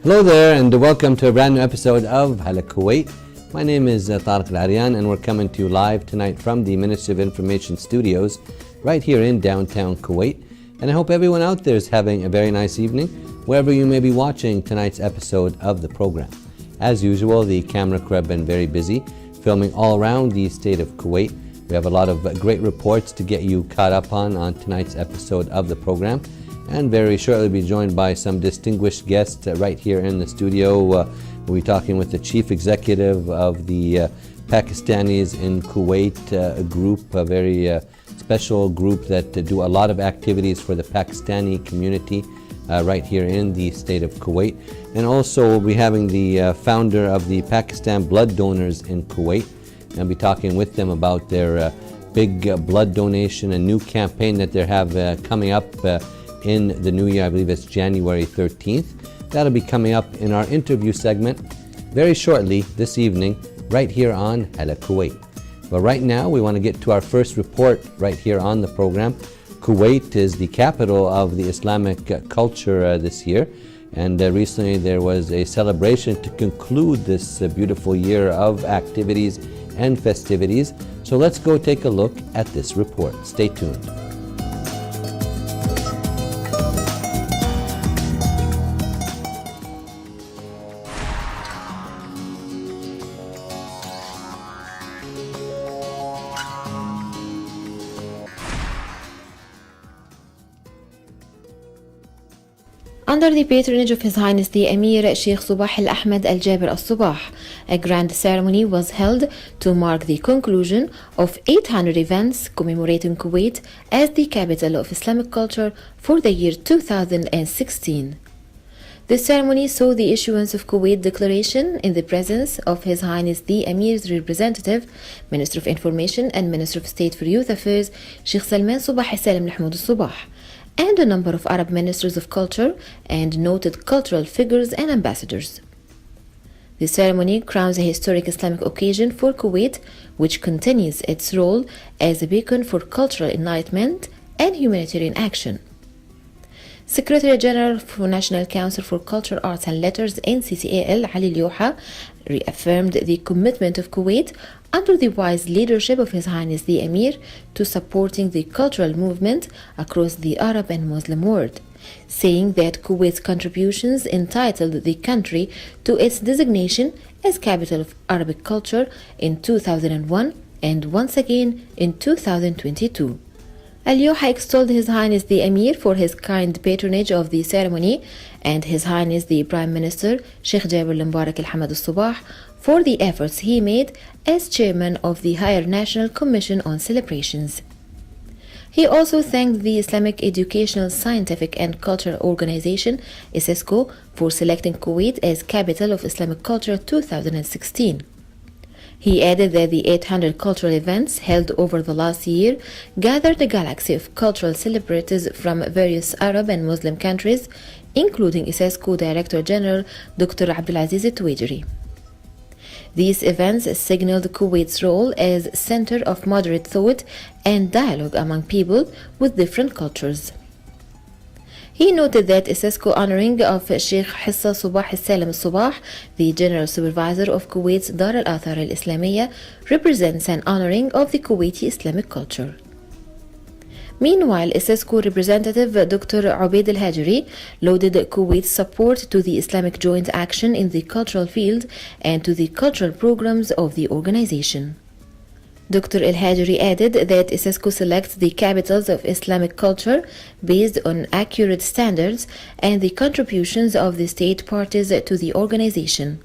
Hello there and welcome to a brand new episode of Hala Kuwait. My name is Tariq Al-Aryan and we're coming to you live tonight from the Ministry of Information Studios right here in downtown Kuwait. And I hope everyone out there is having a very nice evening wherever you may be watching tonight's episode of the program. As usual, the camera crew have been very busy filming all around the state of Kuwait. We have a lot of great reports to get you caught up on tonight's episode of the program. And very shortly be joined by some distinguished guests right here in the studio. We'll be talking with the Chief Executive of the Pakistanis in Kuwait, a group, a very special group that do a lot of activities for the Pakistani community right here in the state of Kuwait. And also we'll be having the founder of the Pakistan Blood Donors in Kuwait and be talking with them about their big blood donation, a new campaign that they have coming up in the new year. I believe it's January 13th. That'll be coming up in our interview segment very shortly this evening right here on Hala Kuwait. But right now we want to get to our first report right here on the program. Kuwait is the capital of the Islamic culture this year, and recently there was a celebration to conclude this beautiful year of activities and festivities. So let's go take a look at this report. Stay tuned. Under the patronage of His Highness the Amir Sheikh Subah Al Ahmed Al Jaber Al Subah, a grand ceremony was held to mark the conclusion of 800 events commemorating Kuwait as the capital of Islamic culture for the year 2016. The ceremony saw the issuance of Kuwait Declaration in the presence of His Highness the Amir's representative, Minister of Information and Minister of State for Youth Affairs, Sheikh Salman Subah Salim Mahmoud Al Subah, and a number of Arab ministers of culture and noted cultural figures and ambassadors. The ceremony crowns a historic Islamic occasion for Kuwait, which continues its role as a beacon for cultural enlightenment and humanitarian action. Secretary General for National Council for Culture, Arts and Letters NCCAL Ali Lyoha reaffirmed the commitment of Kuwait under the wise leadership of His Highness the Amir to supporting the cultural movement across the Arab and Muslim world, saying that Kuwait's contributions entitled the country to its designation as capital of Arabic culture in 2001 and once again in 2022. Al-Yoha extolled His Highness the Amir for his kind patronage of the ceremony and His Highness the Prime Minister Sheikh Jaber Al-Mubarak Al-Hamad Al-Subah for the efforts he made as chairman of the Higher National Commission on Celebrations. He also thanked the Islamic Educational, Scientific and Cultural Organization ISESCO for selecting Kuwait as capital of Islamic culture 2016. He added that the 800 cultural events held over the last year gathered a galaxy of cultural celebrities from various Arab and Muslim countries, including ISESCO Director General Dr. Abdulaziz Tuwajiri. These events signaled Kuwait's role as center of moderate thought and dialogue among people with different cultures. He noted that ISESCO honoring of Sheikh Hissa Subah Salim Subah, the General Supervisor of Kuwait's Dar al-Athar al-Islamiyya, represents an honoring of the Kuwaiti Islamic culture. Meanwhile, ISESCO representative Dr. Ubaid al-Hajri lauded Kuwait's support to the Islamic joint action in the cultural field and to the cultural programs of the organization. Dr. Al-Hajri added that ISESCO selects the capitals of Islamic culture based on accurate standards and the contributions of the state parties to the organization.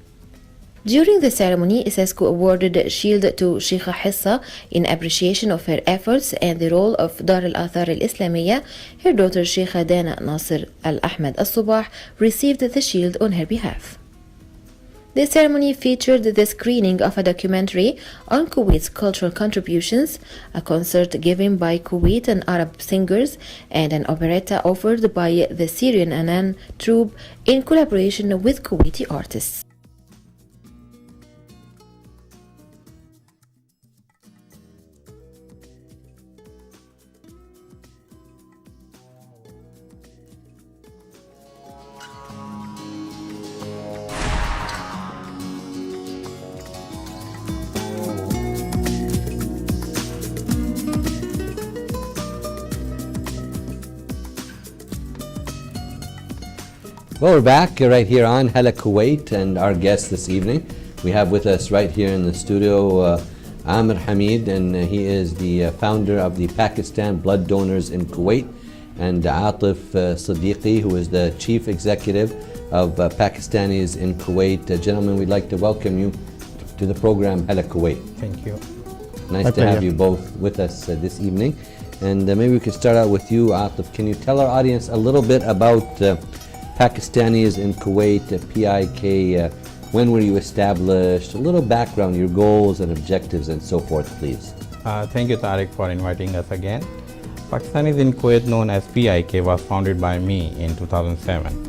During the ceremony, ISESCO awarded Shield to Sheikha Hissa in appreciation of her efforts and the role of Dar al-Athar al-Islamiyya. Her daughter Sheikha Dana Nasir al-Ahmed al-Subah received the shield on her behalf. The ceremony featured the screening of a documentary on Kuwait's cultural contributions, a concert given by Kuwait and Arab singers, and an operetta offered by the Syrian Anan troupe in collaboration with Kuwaiti artists. Well, we're back right here on Hala Kuwait, and our guest this evening, we have with us right here in the studio Amir Hamid, and he is the founder of the Pakistan Blood Donors in Kuwait, and Atif Siddiqui, who is the chief executive of Pakistanis in Kuwait. Gentlemen, we'd like to welcome you to the program Hala Kuwait. Thank you. Nice to have you both with us this evening. And maybe we could start out with you, Atif. Can you tell our audience a little bit about Pakistanis in Kuwait, PIK, when were you established, a little background, your goals and objectives and so forth, please. Thank you, Tariq, for inviting us again. Pakistanis in Kuwait, known as PIK, was founded by me in 2007.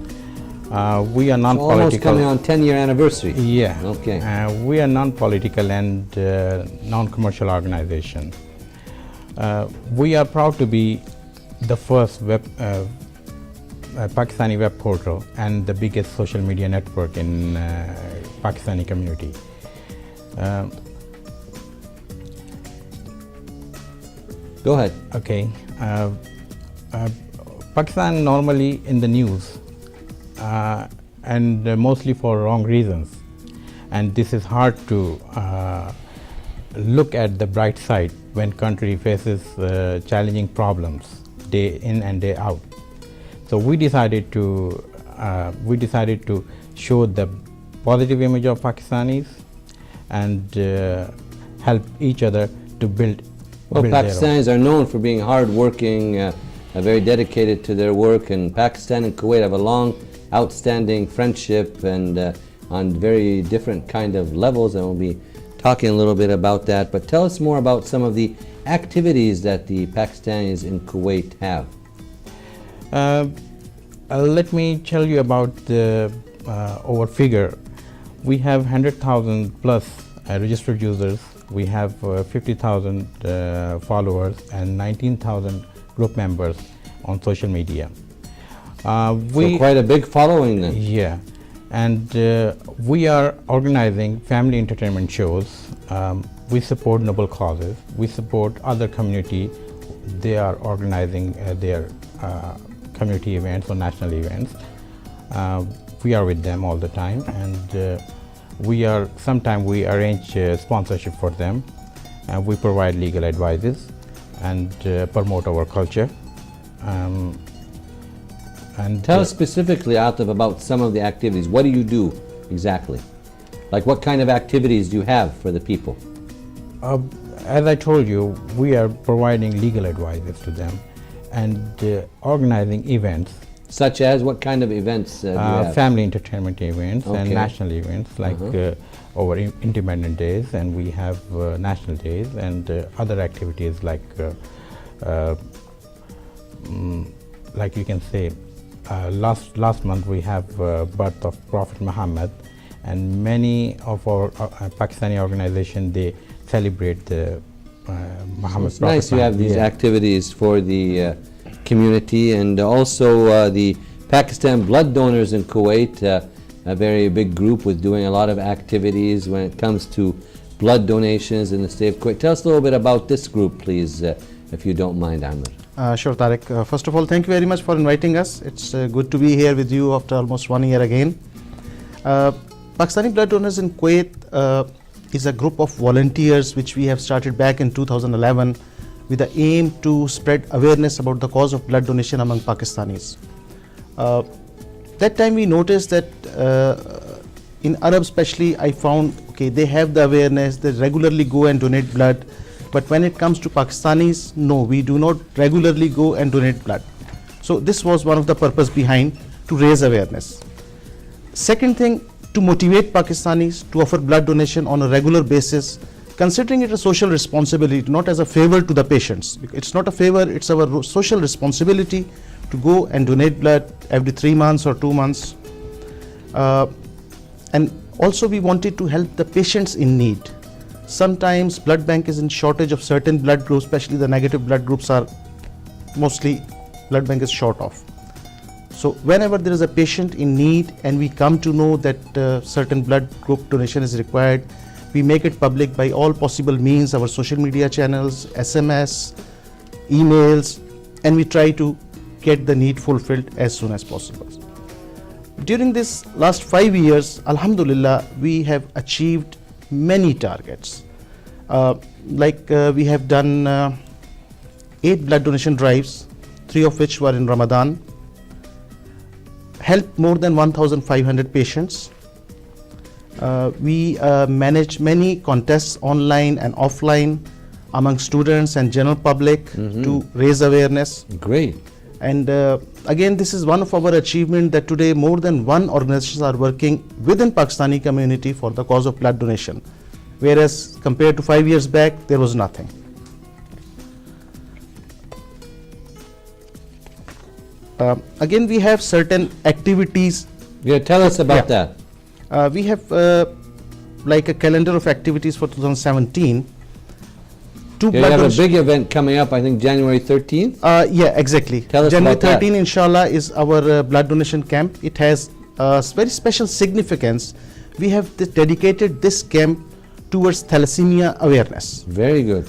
We are non-political. Almost coming on 10-year anniversary. Yeah. Okay. We are non-political and non-commercial organization. We are proud to be the first Pakistani web portal and the biggest social media network in Pakistani community. Go ahead. Okay. Pakistan normally in the news and mostly for wrong reasons, and this is hard to look at the bright side when country faces challenging problems day in and day out. So we decided to show the positive image of Pakistanis and help each other to build. Well, Pakistanis are known for being hard-working, very dedicated to their work, and Pakistan and Kuwait have a long, outstanding friendship, and on very different kind of levels, and we'll be talking a little bit about that. But tell us more about some of the activities that the Pakistanis in Kuwait have. Let me tell you about our figure. We have 100,000 plus registered users. We have 50,000 followers and 19,000 group members on social media. So quite a big following then. Yeah, and we are organizing family entertainment shows. We support noble causes. We support other community. They are organizing their community events or national events. We are with them all the time, and sometimes we arrange sponsorship for them, and we provide legal advices and promote our culture. And tell us specifically, Atif, about some of the activities. What do you do exactly? Like, what kind of activities do you have for the people? As I told you, we are providing legal advices to them and organizing events. Such as what kind of events do you have? Family entertainment events, okay, and national events like our Independence Days, and we have national days and other activities like you can say last month we have birth of Prophet Muhammad, and many of our Pakistani organizations, they celebrate the Muhammad. It's nice you have these activities for the community, and also the Pakistan Blood Donors in Kuwait, a very big group with doing a lot of activities when it comes to blood donations in the state of Kuwait. Tell us a little bit about this group, please, if you don't mind, Amir. Sure, Tariq. First of all, thank you very much for inviting us. It's good to be here with you after almost 1 year again. Pakistani Blood Donors in Kuwait is a group of volunteers which we have started back in 2011 with the aim to spread awareness about the cause of blood donation among Pakistanis. That time we noticed that in Arab especially, I found, okay, they have the awareness, they regularly go and donate blood, but when it comes to Pakistanis, no, we do not regularly go and donate blood. So this was one of the purpose behind, to raise awareness. Second thing, to motivate Pakistanis to offer blood donation on a regular basis, considering it a social responsibility, not as a favor to the patients. It's not a favor, it's our social responsibility to go and donate blood every 3 months or 2 months. And also we wanted to help the patients in need. Sometimes blood bank is in shortage of certain blood groups, especially the negative blood groups are mostly blood bank is short of. So whenever there is a patient in need and we come to know that certain blood group donation is required, we make it public by all possible means, our social media channels, SMS, emails, and we try to get the need fulfilled as soon as possible. During this last 5 years, Alhamdulillah, we have achieved many targets. We have done 8 blood donation drives, 3 of which were in Ramadan, helped more than 1,500 patients. We managed many contests online and offline among students and general public to raise awareness. Great. And again, this is one of our achievements, that today more than one organizations are working within Pakistani community for the cause of blood donation, whereas compared to 5 years back, there was nothing. Again, we have certain activities. Yeah, tell us about that. We have like a calendar of activities for 2017. You have a big event coming up, I think January 13th? Yeah, exactly. Tell us January about that. 13, inshallah, is our blood donation camp. It has very special significance. We have dedicated this camp towards thalassemia awareness. Very good.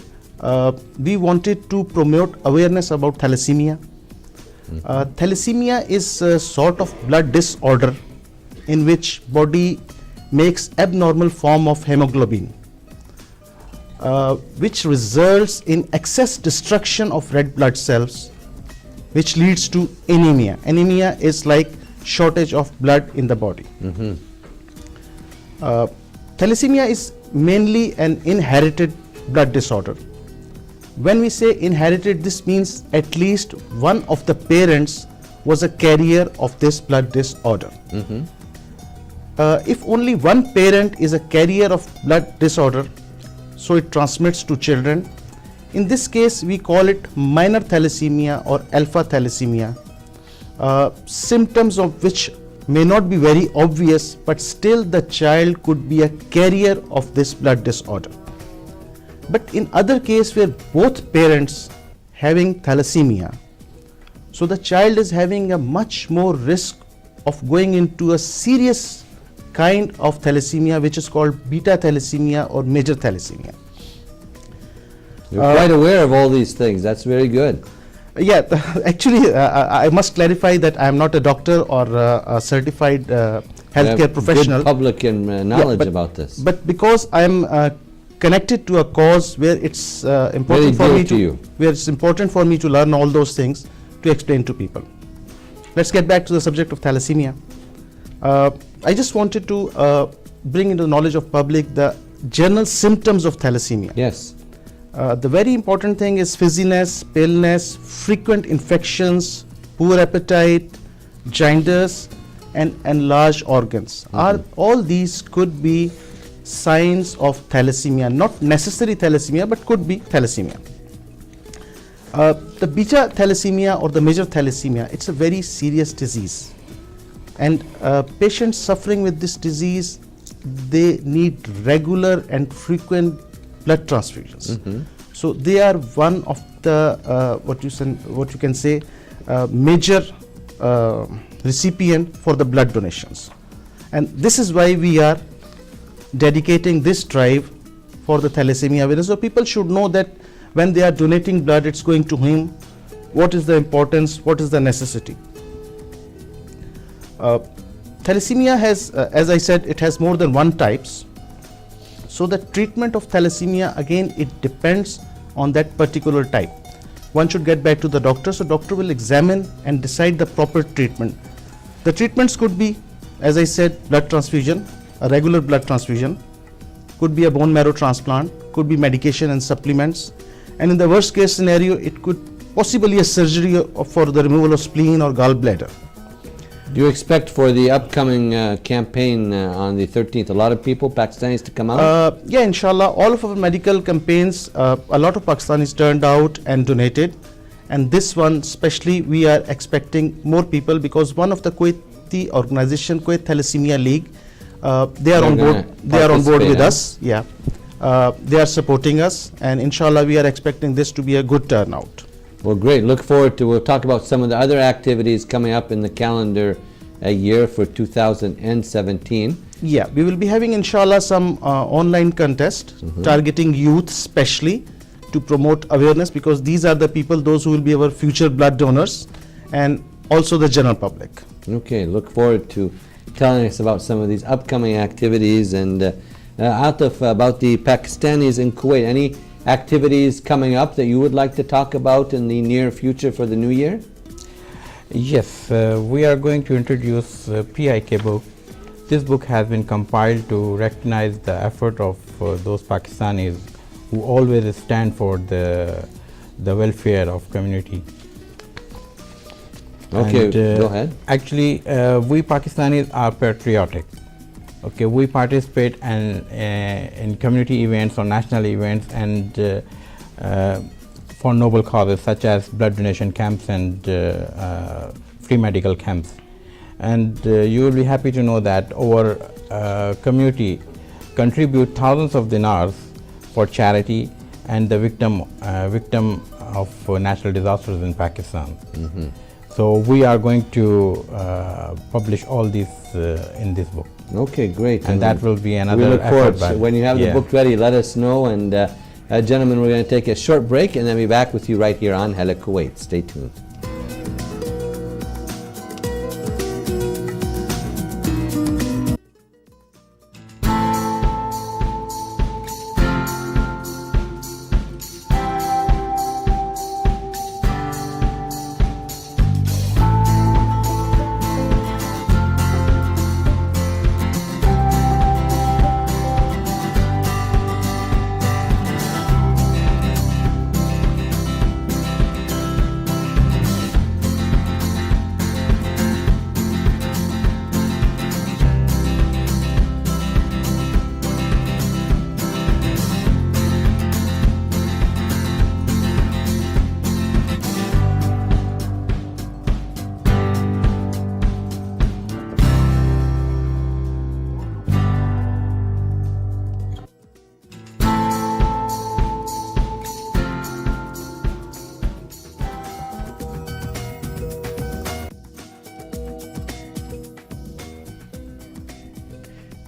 We wanted to promote awareness about thalassemia. Thalassemia is a sort of blood disorder in which body makes abnormal form of hemoglobin, which results in excess destruction of red blood cells, which leads to anemia. Anemia is like shortage of blood in the body. Thalassemia is mainly an inherited blood disorder. When we say inherited, this means at least one of the parents was a carrier of this blood disorder. If only one parent is a carrier of blood disorder, so it transmits to children. In this case, we call it minor thalassemia or alpha thalassemia, symptoms of which may not be very obvious, but still the child could be a carrier of this blood disorder. But in other case where both parents having thalassemia, so the child is having a much more risk of going into a serious kind of thalassemia, which is called beta thalassemia or major thalassemia. You're quite aware of all these things. That's very good. Yeah, actually, I must clarify that I am not a doctor or a certified healthcare professional. Good public knowledge about this. But because I am connected to a cause where it's important for me where it's important for me to learn all those things to explain to people. Let's get back to the subject of thalassemia. I just wanted to bring into the knowledge of public the general symptoms of thalassemia. Yes. The very important thing is fizziness, paleness, frequent infections, poor appetite, jaundice, and enlarged organs. All these could be signs of thalassemia, not necessarily thalassemia, but could be thalassemia. The beta thalassemia or the major thalassemia, it's a very serious disease, and patients suffering with this disease, they need regular and frequent blood transfusions. So they are one of the what you can say major recipient for the blood donations, and this is why we are dedicating this drive for the thalassemia awareness. So people should know that when they are donating blood, it's going to him. What is the importance? What is the necessity? Thalassemia has, as I said, it has more than one types. So the treatment of thalassemia, again, it depends on that particular type. One should get back to the doctor, so doctor will examine and decide the proper treatment. The treatments could be, as I said, blood transfusion, a regular blood transfusion, could be a bone marrow transplant, could be medication and supplements, and in the worst case scenario, it could possibly a surgery for the removal of spleen or gallbladder. Do you expect for the upcoming campaign on the 13th, a lot of people, Pakistanis, to come out? Yeah, inshallah, all of our medical campaigns, a lot of Pakistanis turned out and donated, and this one especially we are expecting more people, because one of the Kuwaiti organization, Kuwait Thalassemia League, they are on board. They are on board with us. Yeah, they are supporting us, and inshallah we are expecting this to be a good turnout. Well, great. Look forward to, we'll talk about some of the other activities coming up in the calendar year for 2017. Yeah, we will be having inshallah some online contest targeting youth especially to promote awareness, because these are the people, those who will be our future blood donors, and also the general public. Okay, look forward to telling us about some of these upcoming activities. And Atif, about the Pakistanis in Kuwait, any activities coming up that you would like to talk about in the near future for the new year? Yes, we are going to introduce PIK book. This book has been compiled to recognize the effort of those Pakistanis who always stand for the welfare of community. Okay, And, go ahead. Actually, we Pakistanis are patriotic. Okay, we participate in community events or national events and for noble causes such as blood donation camps and free medical camps. And you will be happy to know that our community contribute thousands of dinars for charity and the victim of natural disasters in Pakistan. Mm-hmm. So we are going to publish all these in this book. Okay, great. And that will be another we look forward. effort. So when you have the book ready, let us know. And gentlemen, we're going to take a short break and then be back with you right here on Hala Kuwait. Stay tuned.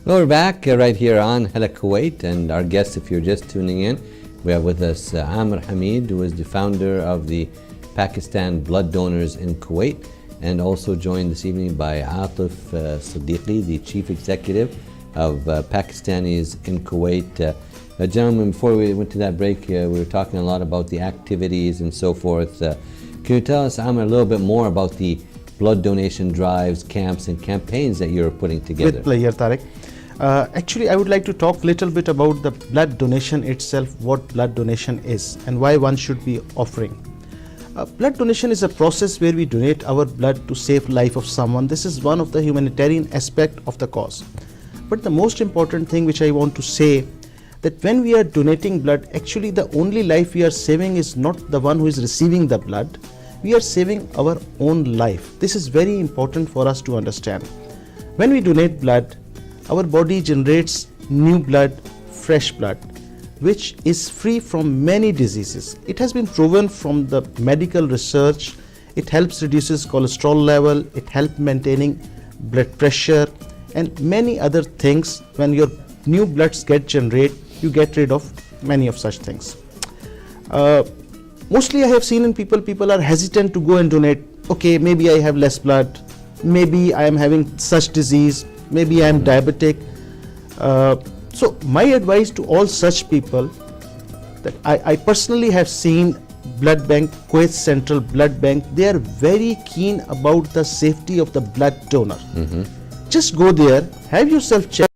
Well, we're back right here on Hala Kuwait, and our guest, if you're just tuning in, we have with us Amir Hamid, who is the founder of the Pakistan Blood Donors in Kuwait, and also joined this evening by Atif Siddiqui, the Chief Executive of Pakistanis in Kuwait. Gentlemen, before we went to that break, we were talking a lot about the activities and so forth. Can you tell us, Amir, a little bit more about the blood donation drives, camps, and campaigns that you're putting together? With pleasure, Tariq. Actually, I would like to talk a little bit about the blood donation itself, what blood donation is and why one should be offering. Blood donation is a process where we donate our blood to save life of someone. This is one of the humanitarian aspect of the cause. But the most important thing which I want to say, that when we are donating blood, actually the only life we are saving is not the one who is receiving the blood. We are saving our own life. This is very important for us to understand. When we donate blood, our body generates new blood, fresh blood, which is free from many diseases. It has been proven from the medical research. It helps reduces cholesterol level, it helps maintaining blood pressure and many other things. When your new bloods get generated, you get rid of many of such things. Mostly I have seen in people are hesitant to go and donate. Okay, maybe I have less blood, maybe I am having such disease, maybe I am diabetic. So my advice to all such people, that I personally have seen blood bank, Kuwait Central Blood Bank, they are very keen about the safety of the blood donor. Just go there, have yourself checked.